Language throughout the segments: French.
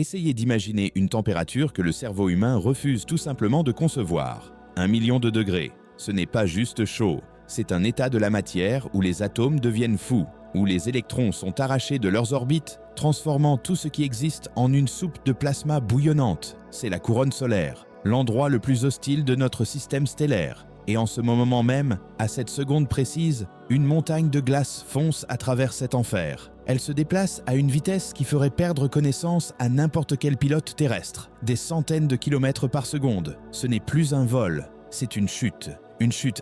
Essayez d'imaginer une température que le cerveau humain refuse tout simplement de concevoir. 1 million de degrés. Ce n'est pas juste chaud, c'est un état de la matière où les atomes deviennent fous, où les électrons sont arrachés de leurs orbites, transformant tout ce qui existe en une soupe de plasma bouillonnante. C'est la couronne solaire, l'endroit le plus hostile de notre système stellaire. Et en ce moment même, à cette seconde précise, une montagne de glace fonce à travers cet enfer. Elle se déplace à une vitesse qui ferait perdre connaissance à n'importe quel pilote terrestre. Des centaines de kilomètres par seconde. Ce n'est plus un vol, c'est une chute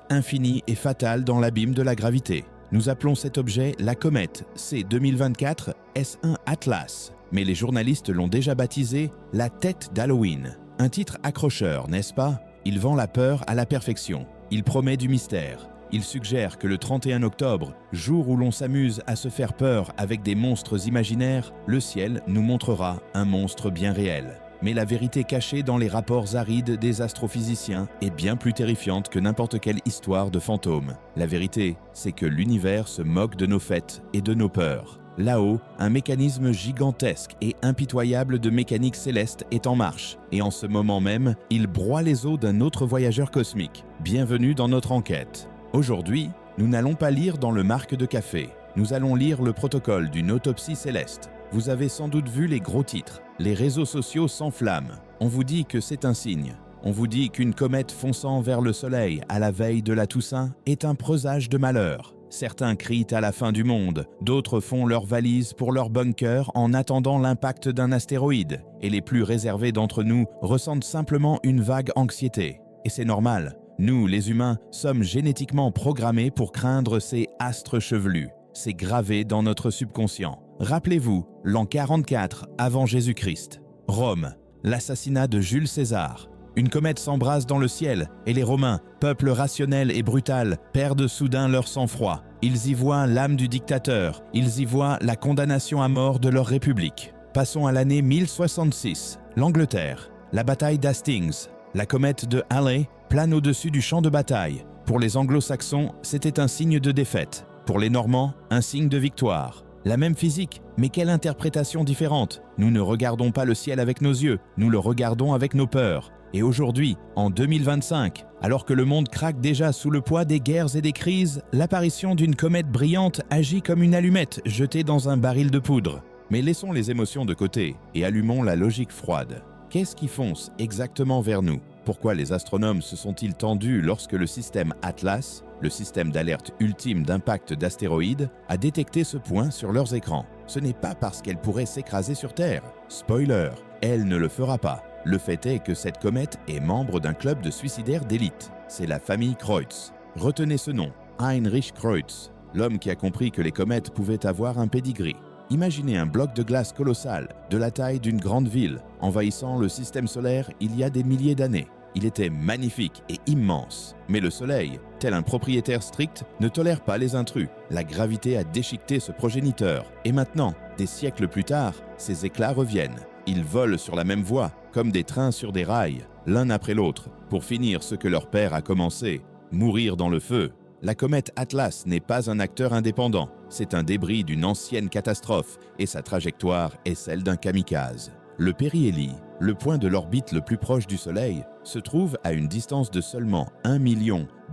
infinie et fatale dans l'abîme de la gravité. Nous appelons cet objet la comète C 2024 S1 Atlas, mais les journalistes l'ont déjà baptisé la tête d'Halloween. Un titre accrocheur, n'est-ce pas? Il vend la peur à la perfection. Il promet du mystère. Il suggère que le 31 octobre, jour où l'on s'amuse à se faire peur avec des monstres imaginaires, le ciel nous montrera un monstre bien réel. Mais la vérité cachée dans les rapports arides des astrophysiciens est bien plus terrifiante que n'importe quelle histoire de fantômes. La vérité, c'est que l'univers se moque de nos fêtes et de nos peurs. Là-haut, un mécanisme gigantesque et impitoyable de mécanique céleste est en marche. Et en ce moment même, il broie les os d'un autre voyageur cosmique. Bienvenue dans notre enquête. Aujourd'hui, nous n'allons pas lire dans le marc de café. Nous allons lire le protocole d'une autopsie céleste. Vous avez sans doute vu les gros titres. Les réseaux sociaux s'enflamment. On vous dit que c'est un signe. On vous dit qu'une comète fonçant vers le soleil à la veille de la Toussaint est un présage de malheur. Certains crient à la fin du monde, d'autres font leurs valises pour leur bunker en attendant l'impact d'un astéroïde, et les plus réservés d'entre nous ressentent simplement une vague anxiété. Et c'est normal, nous, les humains, sommes génétiquement programmés pour craindre ces astres chevelus. C'est gravé dans notre subconscient. Rappelez-vous, l'an 44 avant Jésus-Christ. Rome, l'assassinat de Jules César. Une comète s'embrase dans le ciel et les Romains, peuple rationnel et brutal, perdent soudain leur sang-froid. Ils y voient l'âme du dictateur, ils y voient la condamnation à mort de leur république. Passons à l'année 1066, l'Angleterre, la bataille d'Hastings. La comète de Halley plane au-dessus du champ de bataille. Pour les anglo-saxons, c'était un signe de défaite. Pour les Normands, un signe de victoire. La même physique, mais quelle interprétation différente. Nous ne regardons pas le ciel avec nos yeux, nous le regardons avec nos peurs. Et aujourd'hui, en 2025, alors que le monde craque déjà sous le poids des guerres et des crises, l'apparition d'une comète brillante agit comme une allumette jetée dans un baril de poudre. Mais laissons les émotions de côté et allumons la logique froide. Qu'est-ce qui fonce exactement vers nous? Pourquoi les astronomes se sont-ils tendus lorsque le système Atlas, le système d'alerte ultime d'impact d'astéroïdes, a détecté ce point sur leurs écrans? Ce n'est pas parce qu'elle pourrait s'écraser sur Terre. Spoiler, elle ne le fera pas. Le fait est que cette comète est membre d'un club de suicidaires d'élite. C'est la famille Kreutz. Retenez ce nom, Heinrich Kreutz, l'homme qui a compris que les comètes pouvaient avoir un pédigree. Imaginez un bloc de glace colossal, de la taille d'une grande ville, envahissant le système solaire il y a des milliers d'années. Il était magnifique et immense. Mais le Soleil, tel un propriétaire strict, ne tolère pas les intrus. La gravité a déchiqueté ce progéniteur. Et maintenant, des siècles plus tard, ces éclats reviennent. Ils volent sur la même voie, comme des trains sur des rails, l'un après l'autre, pour finir ce que leur père a commencé, mourir dans le feu. La comète Atlas n'est pas un acteur indépendant, c'est un débris d'une ancienne catastrophe et sa trajectoire est celle d'un kamikaze. Le périhélie, le point de l'orbite le plus proche du Soleil, se trouve à une distance de seulement 1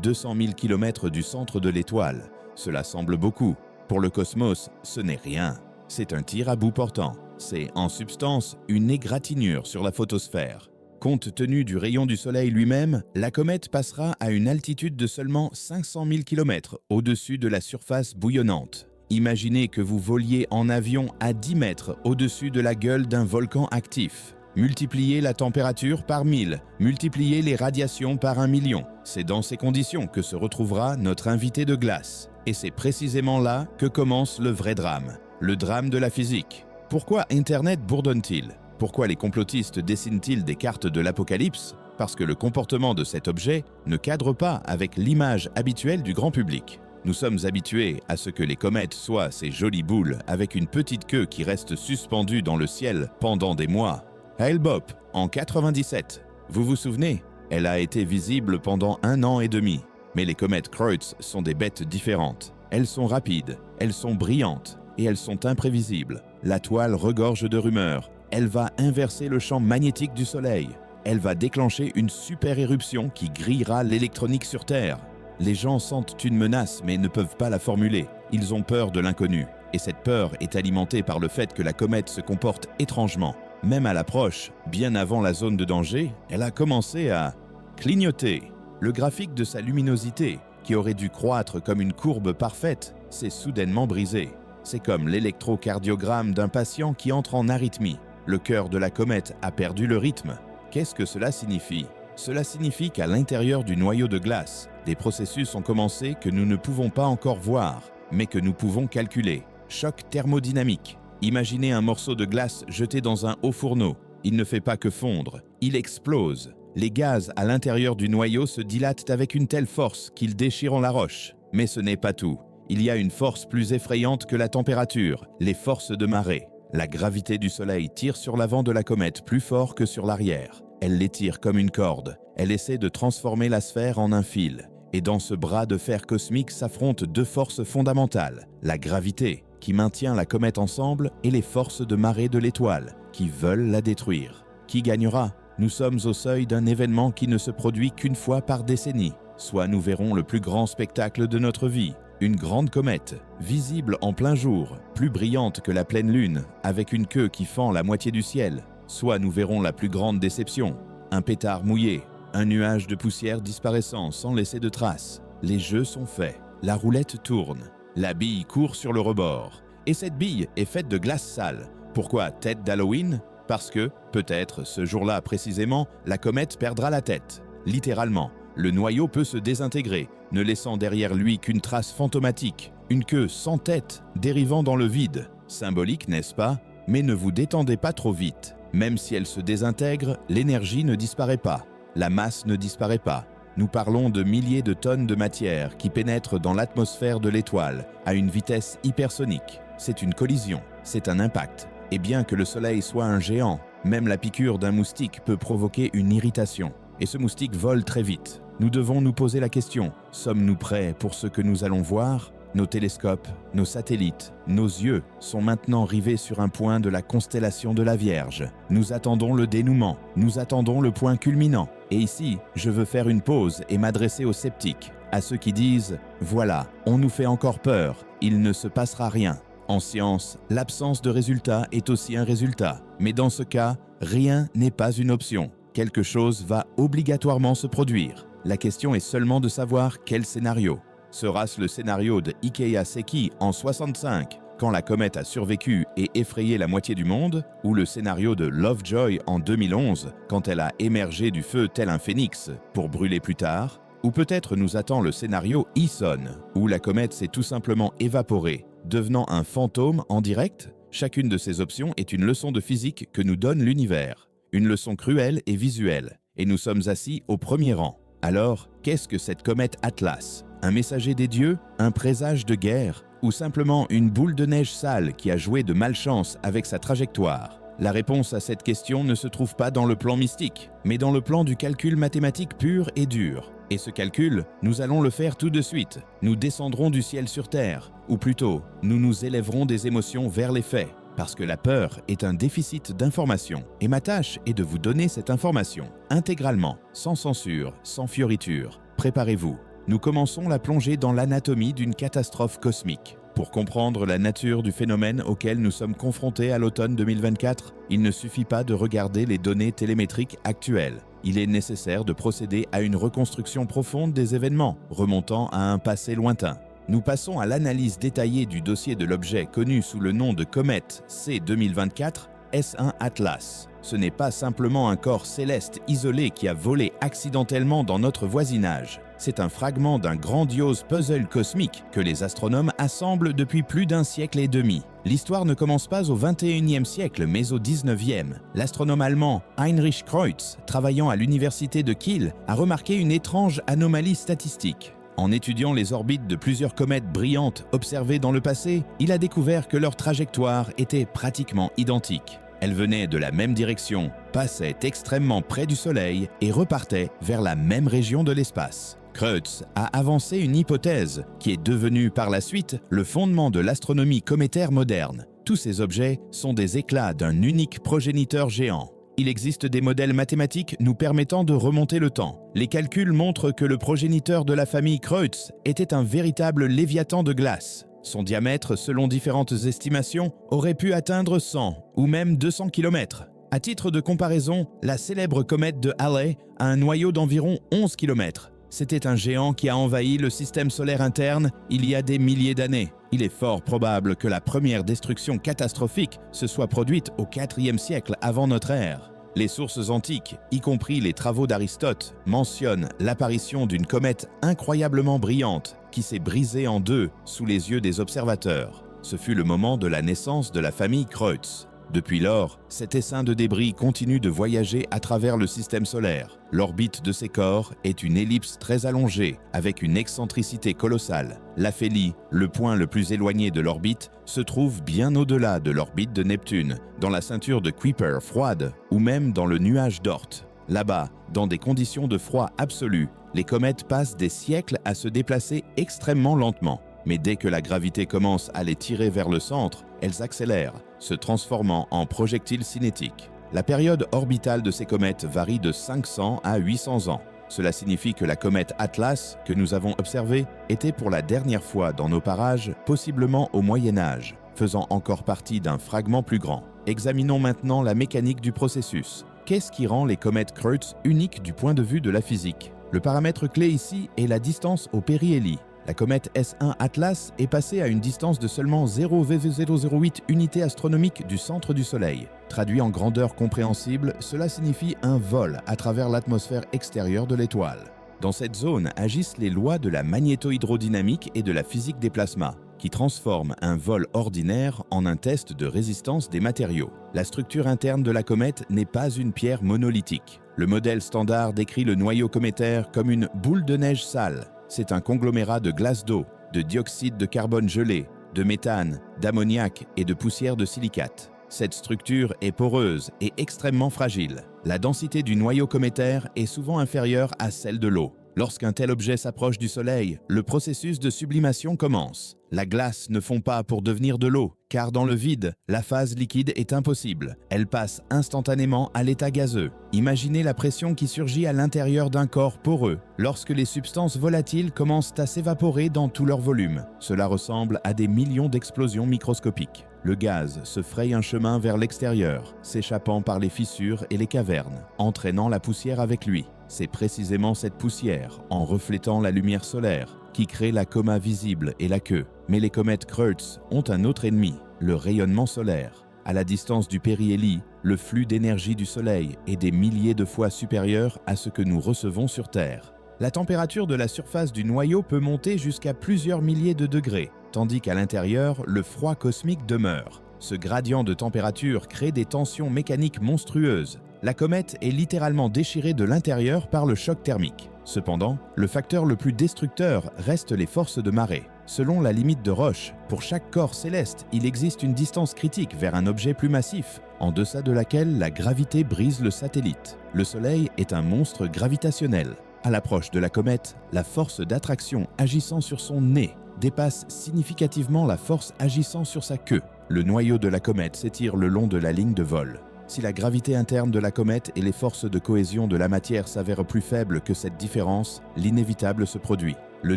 200 000 km du centre de l'étoile. Cela semble beaucoup. Pour le cosmos, ce n'est rien. C'est un tir à bout portant. C'est, en substance, une égratignure sur la photosphère. Compte tenu du rayon du Soleil lui-même, la comète passera à une altitude de seulement 500 000 km au-dessus de la surface bouillonnante. Imaginez que vous voliez en avion à 10 mètres au-dessus de la gueule d'un volcan actif. Multipliez la température par 1000, multipliez les radiations par 1 million. C'est dans ces conditions que se retrouvera notre invité de glace. Et c'est précisément là que commence le vrai drame, le drame de la physique. Pourquoi Internet bourdonne-t-il? Pourquoi les complotistes dessinent-ils des cartes de l'apocalypse? Parce que le comportement de cet objet ne cadre pas avec l'image habituelle du grand public. Nous sommes habitués à ce que les comètes soient ces jolies boules avec une petite queue qui reste suspendue dans le ciel pendant des mois. Hale-Bopp, en 97. Vous vous souvenez? Elle a été visible pendant 1 an et demi. Mais les comètes Kreutz sont des bêtes différentes. Elles sont rapides, elles sont brillantes et elles sont imprévisibles. La toile regorge de rumeurs. Elle va inverser le champ magnétique du Soleil. Elle va déclencher une super éruption qui grillera l'électronique sur Terre. Les gens sentent une menace mais ne peuvent pas la formuler. Ils ont peur de l'inconnu. Et cette peur est alimentée par le fait que la comète se comporte étrangement. Même à l'approche, bien avant la zone de danger, elle a commencé à clignoter. Le graphique de sa luminosité, qui aurait dû croître comme une courbe parfaite, s'est soudainement brisé. C'est comme l'électrocardiogramme d'un patient qui entre en arythmie. Le cœur de la comète a perdu le rythme. Qu'est-ce que cela signifie? Cela signifie qu'à l'intérieur du noyau de glace, des processus ont commencé que nous ne pouvons pas encore voir, mais que nous pouvons calculer. Choc thermodynamique. Imaginez un morceau de glace jeté dans un haut fourneau. Il ne fait pas que fondre, il explose. Les gaz à l'intérieur du noyau se dilatent avec une telle force qu'ils déchirent la roche. Mais ce n'est pas tout. Il y a une force plus effrayante que la température, les forces de marée. La gravité du Soleil tire sur l'avant de la comète plus fort que sur l'arrière. Elle l'étire comme une corde. Elle essaie de transformer la sphère en un fil. Et dans ce bras de fer cosmique s'affrontent deux forces fondamentales. La gravité, qui maintient la comète ensemble, et les forces de marée de l'étoile, qui veulent la détruire. Qui gagnera? Nous sommes au seuil d'un événement qui ne se produit qu'une fois par décennie. Soit nous verrons le plus grand spectacle de notre vie. Une grande comète, visible en plein jour, plus brillante que la pleine lune, avec une queue qui fend la moitié du ciel. Soit nous verrons la plus grande déception, un pétard mouillé, un nuage de poussière disparaissant sans laisser de traces. Les jeux sont faits, la roulette tourne, la bille court sur le rebord. Et cette bille est faite de glace sale. Pourquoi tête d'Halloween? Parce que, peut-être, ce jour-là précisément, la comète perdra la tête. Littéralement. Le noyau peut se désintégrer, ne laissant derrière lui qu'une trace fantomatique, une queue sans tête, dérivant dans le vide. Symbolique, n'est-ce pas? Mais ne vous détendez pas trop vite. Même si elle se désintègre, l'énergie ne disparaît pas. La masse ne disparaît pas. Nous parlons de milliers de tonnes de matière qui pénètrent dans l'atmosphère de l'étoile à une vitesse hypersonique. C'est une collision, c'est un impact. Et bien que le Soleil soit un géant, même la piqûre d'un moustique peut provoquer une irritation. Et ce moustique vole très vite. Nous devons nous poser la question, sommes-nous prêts pour ce que nous allons voir? Nos télescopes, nos satellites, nos yeux sont maintenant rivés sur un point de la constellation de la Vierge. Nous attendons le dénouement, nous attendons le point culminant. Et ici, je veux faire une pause et m'adresser aux sceptiques, à ceux qui disent « Voilà, on nous fait encore peur, il ne se passera rien ». En science, l'absence de résultat est aussi un résultat. Mais dans ce cas, rien n'est pas une option. Quelque chose va obligatoirement se produire. La question est seulement de savoir quel scénario. Sera-ce le scénario de Ikea Seki en 65, quand la comète a survécu et effrayé la moitié du monde, ou le scénario de Lovejoy en 2011, quand elle a émergé du feu tel un phénix pour brûler plus tard? Ou peut-être nous attend le scénario Ison, où la comète s'est tout simplement évaporée, devenant un fantôme en direct? Chacune de ces options est une leçon de physique que nous donne l'univers. Une leçon cruelle et visuelle, et nous sommes assis au premier rang. Alors, qu'est-ce que cette comète Atlas? Un messager des dieux? Un présage de guerre? Ou simplement une boule de neige sale qui a joué de malchance avec sa trajectoire? La réponse à cette question ne se trouve pas dans le plan mystique, mais dans le plan du calcul mathématique pur et dur. Et ce calcul, nous allons le faire tout de suite. Nous descendrons du ciel sur terre, ou plutôt, nous nous élèverons des émotions vers les faits. Parce que la peur est un déficit d'information. Et ma tâche est de vous donner cette information, intégralement, sans censure, sans fioriture. Préparez-vous. Nous commençons la plongée dans l'anatomie d'une catastrophe cosmique. Pour comprendre la nature du phénomène auquel nous sommes confrontés à l'automne 2024, il ne suffit pas de regarder les données télémétriques actuelles. Il est nécessaire de procéder à une reconstruction profonde des événements, remontant à un passé lointain. Nous passons à l'analyse détaillée du dossier de l'objet connu sous le nom de comète C 2024 S1 Atlas. Ce n'est pas simplement un corps céleste isolé qui a volé accidentellement dans notre voisinage. C'est un fragment d'un grandiose puzzle cosmique que les astronomes assemblent depuis plus d'un siècle et demi. L'histoire ne commence pas au XXIe siècle, mais au XIXe. L'astronome allemand Heinrich Kreutz, travaillant à l'université de Kiel, a remarqué une étrange anomalie statistique. En étudiant les orbites de plusieurs comètes brillantes observées dans le passé, il a découvert que leur trajectoire était pratiquement identique. Elles venaient de la même direction, passaient extrêmement près du Soleil et repartaient vers la même région de l'espace. Kreutz a avancé une hypothèse qui est devenue par la suite le fondement de l'astronomie cométaire moderne. Tous ces objets sont des éclats d'un unique progéniteur géant. Il existe des modèles mathématiques nous permettant de remonter le temps. Les calculs montrent que le progéniteur de la famille Kreutz était un véritable léviathan de glace. Son diamètre, selon différentes estimations, aurait pu atteindre 100 ou même 200 km. À titre de comparaison, la célèbre comète de Halley a un noyau d'environ 11 km. C'était un géant qui a envahi le système solaire interne il y a des milliers d'années. Il est fort probable que la première destruction catastrophique se soit produite au IVe siècle avant notre ère. Les sources antiques, y compris les travaux d'Aristote, mentionnent l'apparition d'une comète incroyablement brillante qui s'est brisée en deux sous les yeux des observateurs. Ce fut le moment de la naissance de la famille Kreutz. Depuis lors, cet essaim de débris continue de voyager à travers le système solaire. L'orbite de ces corps est une ellipse très allongée, avec une excentricité colossale. L'aphélie, le point le plus éloigné de l'orbite, se trouve bien au-delà de l'orbite de Neptune, dans la ceinture de Kuiper froide, ou même dans le nuage d'Oort. Là-bas, dans des conditions de froid absolu, les comètes passent des siècles à se déplacer extrêmement lentement. Mais dès que la gravité commence à les tirer vers le centre, elles accélèrent, se transformant en projectiles cinétiques. La période orbitale de ces comètes varie de 500 à 800 ans. Cela signifie que la comète Atlas, que nous avons observée, était pour la dernière fois dans nos parages, possiblement au Moyen Âge, faisant encore partie d'un fragment plus grand. Examinons maintenant la mécanique du processus. Qu'est-ce qui rend les comètes Kreutz uniques du point de vue de la physique? Le paramètre clé ici est la distance au périhélie. La comète S1 Atlas est passée à une distance de seulement 0,008 unités astronomiques du centre du Soleil. Traduit en grandeur compréhensible, cela signifie un vol à travers l'atmosphère extérieure de l'étoile. Dans cette zone agissent les lois de la magnéto-hydrodynamique et de la physique des plasmas, qui transforment un vol ordinaire en un test de résistance des matériaux. La structure interne de la comète n'est pas une pierre monolithique. Le modèle standard décrit le noyau cométaire comme une boule de neige sale. C'est un conglomérat de glace d'eau, de dioxyde de carbone gelé, de méthane, d'ammoniac et de poussière de silicate. Cette structure est poreuse et extrêmement fragile. La densité du noyau cométaire est souvent inférieure à celle de l'eau. Lorsqu'un tel objet s'approche du Soleil, le processus de sublimation commence. La glace ne fond pas pour devenir de l'eau, car dans le vide, la phase liquide est impossible. Elle passe instantanément à l'état gazeux. Imaginez la pression qui surgit à l'intérieur d'un corps poreux, lorsque les substances volatiles commencent à s'évaporer dans tout leur volume. Cela ressemble à des millions d'explosions microscopiques. Le gaz se fraye un chemin vers l'extérieur, s'échappant par les fissures et les cavernes, entraînant la poussière avec lui. C'est précisément cette poussière, en reflétant la lumière solaire, qui crée la coma visible et la queue. Mais les comètes Kreutz ont un autre ennemi, le rayonnement solaire. À la distance du périhélie, le flux d'énergie du Soleil est des milliers de fois supérieur à ce que nous recevons sur Terre. La température de la surface du noyau peut monter jusqu'à plusieurs milliers de degrés, tandis qu'à l'intérieur, le froid cosmique demeure. Ce gradient de température crée des tensions mécaniques monstrueuses. La comète est littéralement déchirée de l'intérieur par le choc thermique. Cependant, le facteur le plus destructeur reste les forces de marée. Selon la limite de Roche, pour chaque corps céleste, il existe une distance critique vers un objet plus massif, en deçà de laquelle la gravité brise le satellite. Le Soleil est un monstre gravitationnel. À l'approche de la comète, la force d'attraction agissant sur son nez dépasse significativement la force agissant sur sa queue. Le noyau de la comète s'étire le long de la ligne de vol. Si la gravité interne de la comète et les forces de cohésion de la matière s'avèrent plus faibles que cette différence, l'inévitable se produit. Le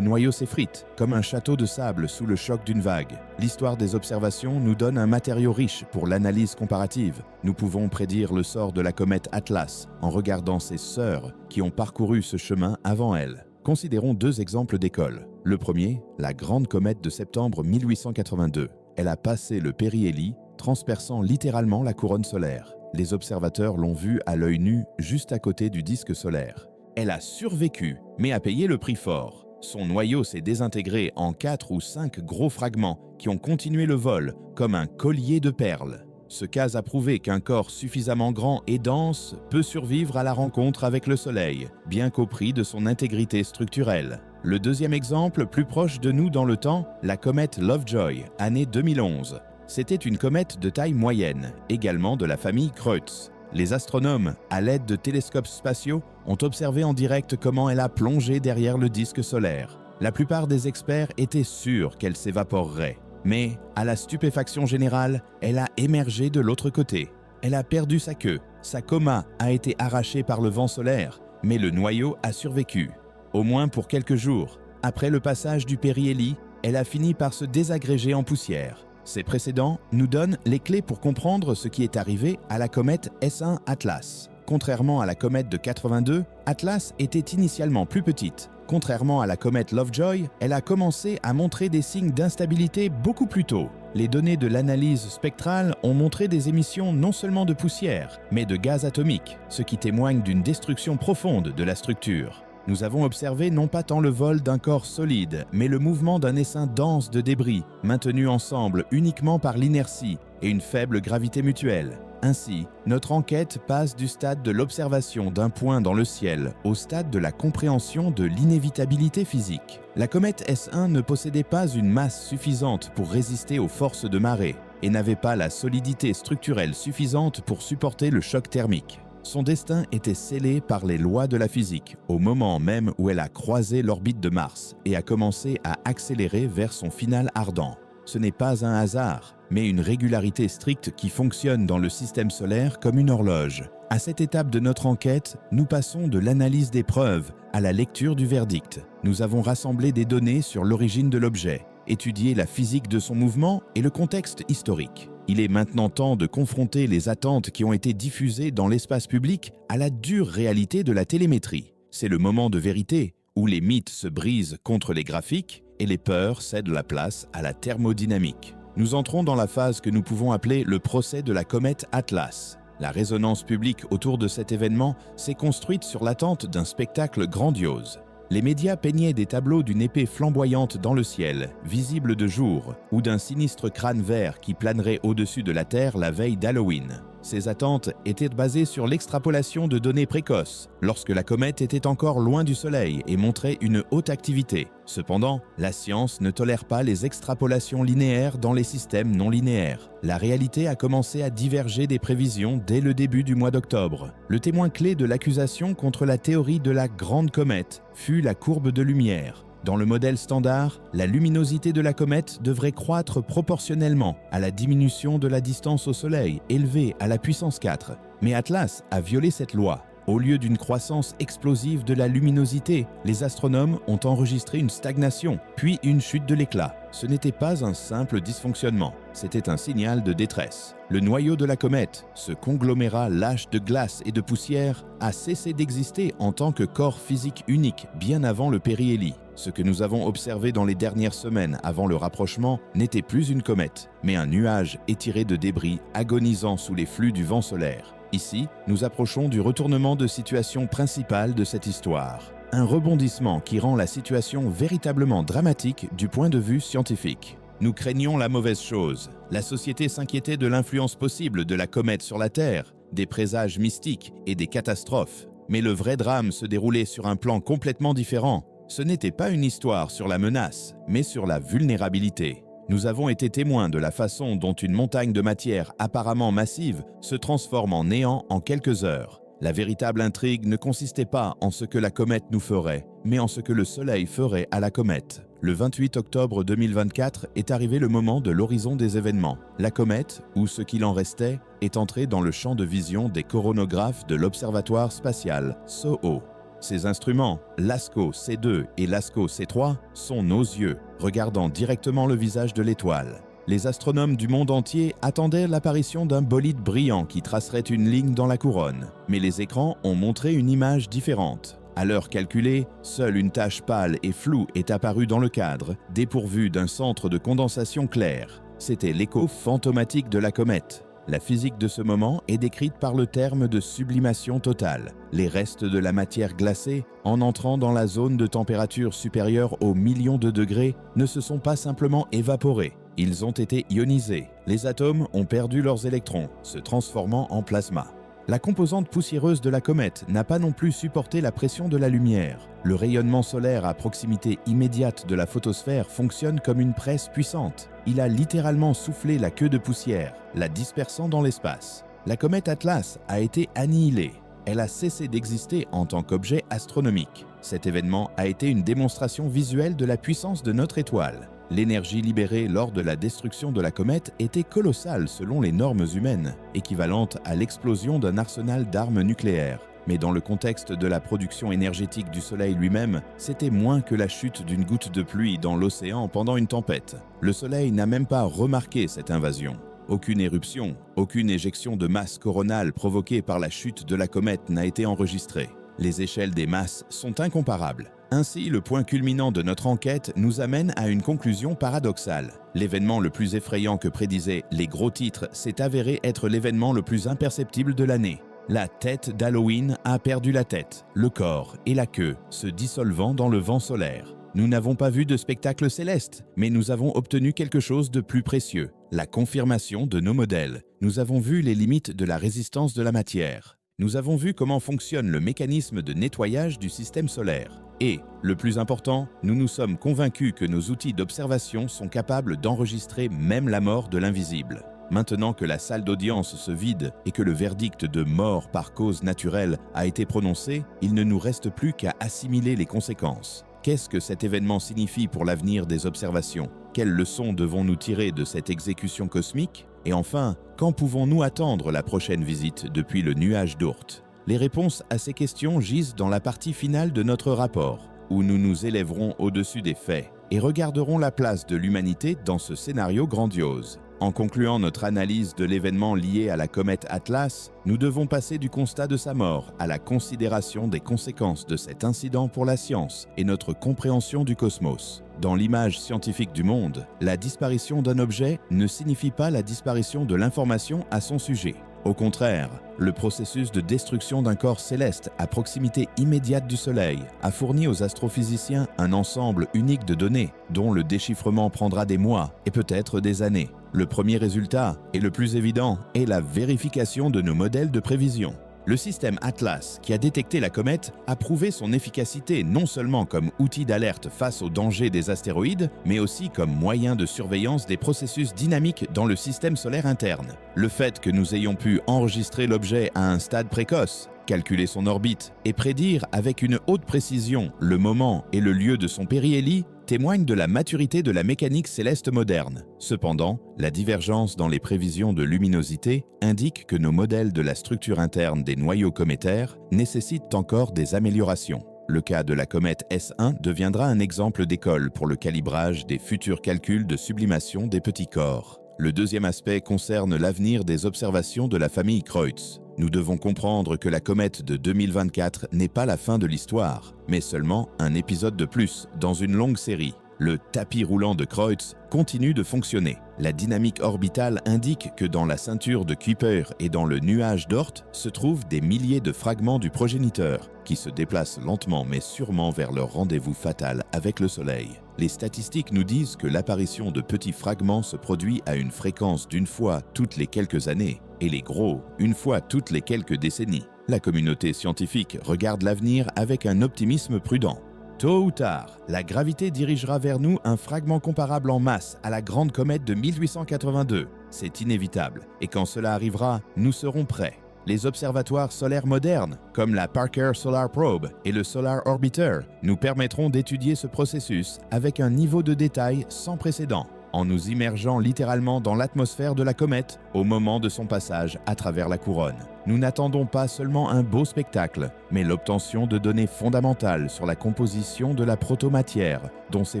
noyau s'effrite, comme un château de sable sous le choc d'une vague. L'histoire des observations nous donne un matériau riche pour l'analyse comparative. Nous pouvons prédire le sort de la comète Atlas en regardant ses sœurs qui ont parcouru ce chemin avant elle. Considérons deux exemples d'école. Le premier, la grande comète de septembre 1882. Elle a passé le périhélie, transperçant littéralement la couronne solaire. Les observateurs l'ont vue à l'œil nu, juste à côté du disque solaire. Elle a survécu, mais a payé le prix fort. Son noyau s'est désintégré en 4 ou 5 gros fragments qui ont continué le vol, comme un collier de perles. Ce cas a prouvé qu'un corps suffisamment grand et dense peut survivre à la rencontre avec le Soleil, bien qu'au prix de son intégrité structurelle. Le deuxième exemple, plus proche de nous dans le temps, la comète Lovejoy, année 2011. C'était une comète de taille moyenne, également de la famille Kreutz. Les astronomes, à l'aide de télescopes spatiaux, ont observé en direct comment elle a plongé derrière le disque solaire. La plupart des experts étaient sûrs qu'elle s'évaporerait. Mais, à la stupéfaction générale, elle a émergé de l'autre côté. Elle a perdu sa queue, sa coma a été arrachée par le vent solaire, mais le noyau a survécu. Au moins pour quelques jours. Après le passage du périhélie, elle a fini par se désagréger en poussière. Ces précédents nous donnent les clés pour comprendre ce qui est arrivé à la comète S1 Atlas. Contrairement à la comète de 82, Atlas était initialement plus petite. Contrairement à la comète Lovejoy, elle a commencé à montrer des signes d'instabilité beaucoup plus tôt. Les données de l'analyse spectrale ont montré des émissions non seulement de poussière, mais de gaz atomiques, ce qui témoigne d'une destruction profonde de la structure. Nous avons observé non pas tant le vol d'un corps solide, mais le mouvement d'un essaim dense de débris, maintenus ensemble uniquement par l'inertie et une faible gravité mutuelle. Ainsi, notre enquête passe du stade de l'observation d'un point dans le ciel au stade de la compréhension de l'inévitabilité physique. La comète S1 ne possédait pas une masse suffisante pour résister aux forces de marée et n'avait pas la solidité structurelle suffisante pour supporter le choc thermique. Son destin était scellé par les lois de la physique au moment même où elle a croisé l'orbite de Mars et a commencé à accélérer vers son final ardent. Ce n'est pas un hasard, mais une régularité stricte qui fonctionne dans le système solaire comme une horloge. À cette étape de notre enquête, nous passons de l'analyse des preuves à la lecture du verdict. Nous avons rassemblé des données sur l'origine de l'objet, étudié la physique de son mouvement et le contexte historique. Il est maintenant temps de confronter les attentes qui ont été diffusées dans l'espace public à la dure réalité de la télémétrie. C'est le moment de vérité où les mythes se brisent contre les graphiques et les peurs cèdent la place à la thermodynamique. Nous entrons dans la phase que nous pouvons appeler le procès de la comète Atlas. La résonance publique autour de cet événement s'est construite sur l'attente d'un spectacle grandiose. Les médias peignaient des tableaux d'une épée flamboyante dans le ciel, visible de jour, ou d'un sinistre crâne vert qui planerait au-dessus de la Terre la veille d'Halloween. Ces attentes étaient basées sur l'extrapolation de données précoces, lorsque la comète était encore loin du Soleil et montrait une haute activité. Cependant, la science ne tolère pas les extrapolations linéaires dans les systèmes non linéaires. La réalité a commencé à diverger des prévisions dès le début du mois d'octobre. Le témoin clé de l'accusation contre la théorie de la grande comète fut la courbe de lumière. Dans le modèle standard, la luminosité de la comète devrait croître proportionnellement à la diminution de la distance au Soleil, élevée à la puissance 4. Mais Atlas a violé cette loi. Au lieu d'une croissance explosive de la luminosité, les astronomes ont enregistré une stagnation, puis une chute de l'éclat. Ce n'était pas un simple dysfonctionnement, c'était un signal de détresse. Le noyau de la comète, ce conglomérat lâche de glace et de poussière, a cessé d'exister en tant que corps physique unique bien avant le périhélie. Ce que nous avons observé dans les dernières semaines avant le rapprochement n'était plus une comète, mais un nuage étiré de débris agonisant sous les flux du vent solaire. Ici, nous approchons du retournement de situation principal de cette histoire. Un rebondissement qui rend la situation véritablement dramatique du point de vue scientifique. Nous craignions la mauvaise chose. La société s'inquiétait de l'influence possible de la comète sur la Terre, des présages mystiques et des catastrophes. Mais le vrai drame se déroulait sur un plan complètement différent. Ce n'était pas une histoire sur la menace, mais sur la vulnérabilité. Nous avons été témoins de la façon dont une montagne de matière apparemment massive se transforme en néant en quelques heures. La véritable intrigue ne consistait pas en ce que la comète nous ferait, mais en ce que le Soleil ferait à la comète. Le 28 octobre 2024 est arrivé le moment de l'horizon des événements. La comète, ou ce qu'il en restait, est entrée dans le champ de vision des coronographes de l'Observatoire spatial, SOHO. Ces instruments, LASCO C2 et LASCO C3, sont nos yeux, regardant directement le visage de l'étoile. Les astronomes du monde entier attendaient l'apparition d'un bolide brillant qui tracerait une ligne dans la couronne. Mais les écrans ont montré une image différente. À l'heure calculée, seule une tache pâle et floue est apparue dans le cadre, dépourvue d'un centre de condensation clair. C'était l'écho fantomatique de la comète. La physique de ce moment est décrite par le terme de sublimation totale. Les restes de la matière glacée, en entrant dans la zone de température supérieure aux millions de degrés, ne se sont pas simplement évaporés. Ils ont été ionisés. Les atomes ont perdu leurs électrons, se transformant en plasma. La composante poussiéreuse de la comète n'a pas non plus supporté la pression de la lumière. Le rayonnement solaire à proximité immédiate de la photosphère fonctionne comme une presse puissante. Il a littéralement soufflé la queue de poussière, la dispersant dans l'espace. La comète Atlas a été annihilée. Elle a cessé d'exister en tant qu'objet astronomique. Cet événement a été une démonstration visuelle de la puissance de notre étoile. L'énergie libérée lors de la destruction de la comète était colossale selon les normes humaines, équivalente à l'explosion d'un arsenal d'armes nucléaires. Mais dans le contexte de la production énergétique du Soleil lui-même, c'était moins que la chute d'une goutte de pluie dans l'océan pendant une tempête. Le Soleil n'a même pas remarqué cette invasion. Aucune éruption, aucune éjection de masse coronale provoquée par la chute de la comète n'a été enregistrée. Les échelles des masses sont incomparables. Ainsi, le point culminant de notre enquête nous amène à une conclusion paradoxale. L'événement le plus effrayant que prédisaient les gros titres s'est avéré être l'événement le plus imperceptible de l'année. La tête d'Halloween a perdu la tête, le corps et la queue se dissolvant dans le vent solaire. Nous n'avons pas vu de spectacle céleste, mais nous avons obtenu quelque chose de plus précieux, la confirmation de nos modèles. Nous avons vu les limites de la résistance de la matière. Nous avons vu comment fonctionne le mécanisme de nettoyage du système solaire. Et, le plus important, nous nous sommes convaincus que nos outils d'observation sont capables d'enregistrer même la mort de l'invisible. Maintenant que la salle d'audience se vide et que le verdict de mort par cause naturelle a été prononcé, il ne nous reste plus qu'à assimiler les conséquences. Qu'est-ce que cet événement signifie pour l'avenir des observations? Quelles leçons devons-nous tirer de cette exécution cosmique? Et enfin, quand pouvons-nous attendre la prochaine visite depuis le nuage d'Oort? Les réponses à ces questions gisent dans la partie finale de notre rapport, où nous nous élèverons au-dessus des faits et regarderons la place de l'humanité dans ce scénario grandiose. En concluant notre analyse de l'événement lié à la comète Atlas, nous devons passer du constat de sa mort à la considération des conséquences de cet incident pour la science et notre compréhension du cosmos. Dans l'image scientifique du monde, la disparition d'un objet ne signifie pas la disparition de l'information à son sujet. Au contraire, le processus de destruction d'un corps céleste à proximité immédiate du Soleil a fourni aux astrophysiciens un ensemble unique de données, dont le déchiffrement prendra des mois et peut-être des années. Le premier résultat, et le plus évident, est la vérification de nos modèles de prévision. Le système Atlas, qui a détecté la comète, a prouvé son efficacité non seulement comme outil d'alerte face aux dangers des astéroïdes, mais aussi comme moyen de surveillance des processus dynamiques dans le système solaire interne. Le fait que nous ayons pu enregistrer l'objet à un stade précoce, calculer son orbite et prédire avec une haute précision le moment et le lieu de son périhélie témoigne de la maturité de la mécanique céleste moderne. Cependant, la divergence dans les prévisions de luminosité indique que nos modèles de la structure interne des noyaux cométaires nécessitent encore des améliorations. Le cas de la comète S1 deviendra un exemple d'école pour le calibrage des futurs calculs de sublimation des petits corps. Le deuxième aspect concerne l'avenir des observations de la famille Kreutz. Nous devons comprendre que la comète de 2024 n'est pas la fin de l'histoire, mais seulement un épisode de plus dans une longue série. Le tapis roulant de Kreutz continue de fonctionner. La dynamique orbitale indique que dans la ceinture de Kuiper et dans le nuage d'Oort se trouvent des milliers de fragments du progéniteur qui se déplacent lentement mais sûrement vers leur rendez-vous fatal avec le Soleil. Les statistiques nous disent que l'apparition de petits fragments se produit à une fréquence d'une fois toutes les quelques années et les gros une fois toutes les quelques décennies. La communauté scientifique regarde l'avenir avec un optimisme prudent. Tôt ou tard, la gravité dirigera vers nous un fragment comparable en masse à la grande comète de 1882. C'est inévitable, et quand cela arrivera, nous serons prêts. Les observatoires solaires modernes, comme la Parker Solar Probe et le Solar Orbiter, nous permettront d'étudier ce processus avec un niveau de détail sans précédent, en nous immergeant littéralement dans l'atmosphère de la comète au moment de son passage à travers la couronne. Nous n'attendons pas seulement un beau spectacle, mais l'obtention de données fondamentales sur la composition de la protomatière dont s'est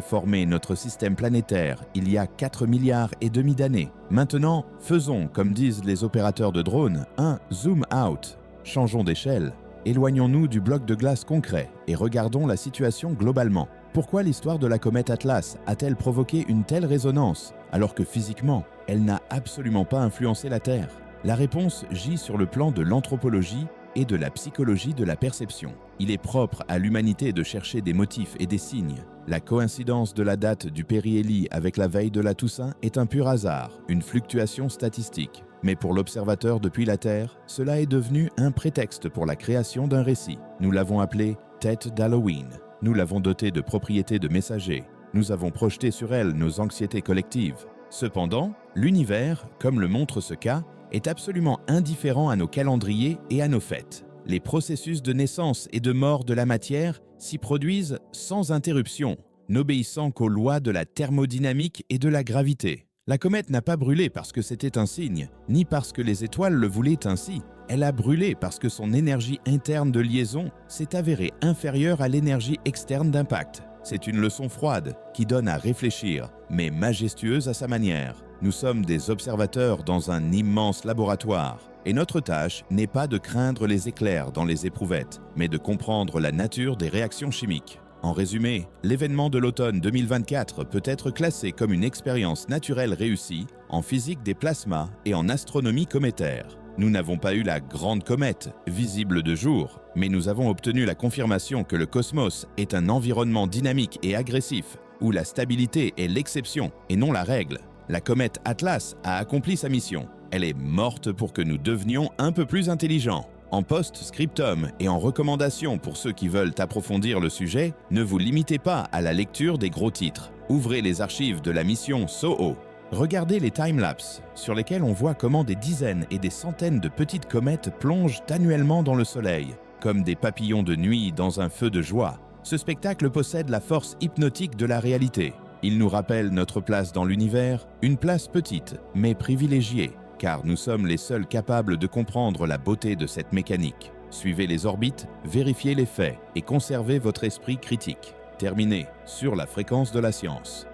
formé notre système planétaire il y a 4,5 milliards d'années. Maintenant, faisons, comme disent les opérateurs de drones, un zoom out. Changeons d'échelle, éloignons-nous du bloc de glace concret et regardons la situation globalement. Pourquoi l'histoire de la comète Atlas a-t-elle provoqué une telle résonance, alors que physiquement, elle n'a absolument pas influencé la Terre? La réponse gît sur le plan de l'anthropologie et de la psychologie de la perception. Il est propre à l'humanité de chercher des motifs et des signes. La coïncidence de la date du périhélie avec la veille de la Toussaint est un pur hasard, une fluctuation statistique. Mais pour l'observateur depuis la Terre, cela est devenu un prétexte pour la création d'un récit. Nous l'avons appelé « Tête d'Halloween ». Nous l'avons dotée de propriétés de messager. Nous avons projeté sur elle nos anxiétés collectives. Cependant, l'univers, comme le montre ce cas, est absolument indifférent à nos calendriers et à nos fêtes. Les processus de naissance et de mort de la matière s'y produisent sans interruption. n'obéissant qu'aux lois de la thermodynamique et de la gravité. La comète n'a pas brûlé parce que c'était un signe, ni parce que les étoiles le voulaient ainsi. Elle a brûlé parce que son énergie interne de liaison s'est avérée inférieure à l'énergie externe d'impact. C'est une leçon froide qui donne à réfléchir, mais majestueuse à sa manière. Nous sommes des observateurs dans un immense laboratoire, et notre tâche n'est pas de craindre les éclairs dans les éprouvettes, mais de comprendre la nature des réactions chimiques. En résumé, l'événement de l'automne 2024 peut être classé comme une expérience naturelle réussie en physique des plasmas et en astronomie cométaire. Nous n'avons pas eu la grande comète, visible de jour, mais nous avons obtenu la confirmation que le cosmos est un environnement dynamique et agressif, où la stabilité est l'exception et non la règle. La comète Atlas a accompli sa mission. Elle est morte pour que nous devenions un peu plus intelligents. En post-scriptum et en recommandation pour ceux qui veulent approfondir le sujet, ne vous limitez pas à la lecture des gros titres. Ouvrez les archives de la mission SOHO. Regardez les timelapses, sur lesquels on voit comment des dizaines et des centaines de petites comètes plongent annuellement dans le Soleil, comme des papillons de nuit dans un feu de joie. Ce spectacle possède la force hypnotique de la réalité. Il nous rappelle notre place dans l'univers, une place petite, mais privilégiée, car nous sommes les seuls capables de comprendre la beauté de cette mécanique. Suivez les orbites, vérifiez les faits et conservez votre esprit critique. Terminé sur la fréquence de la science.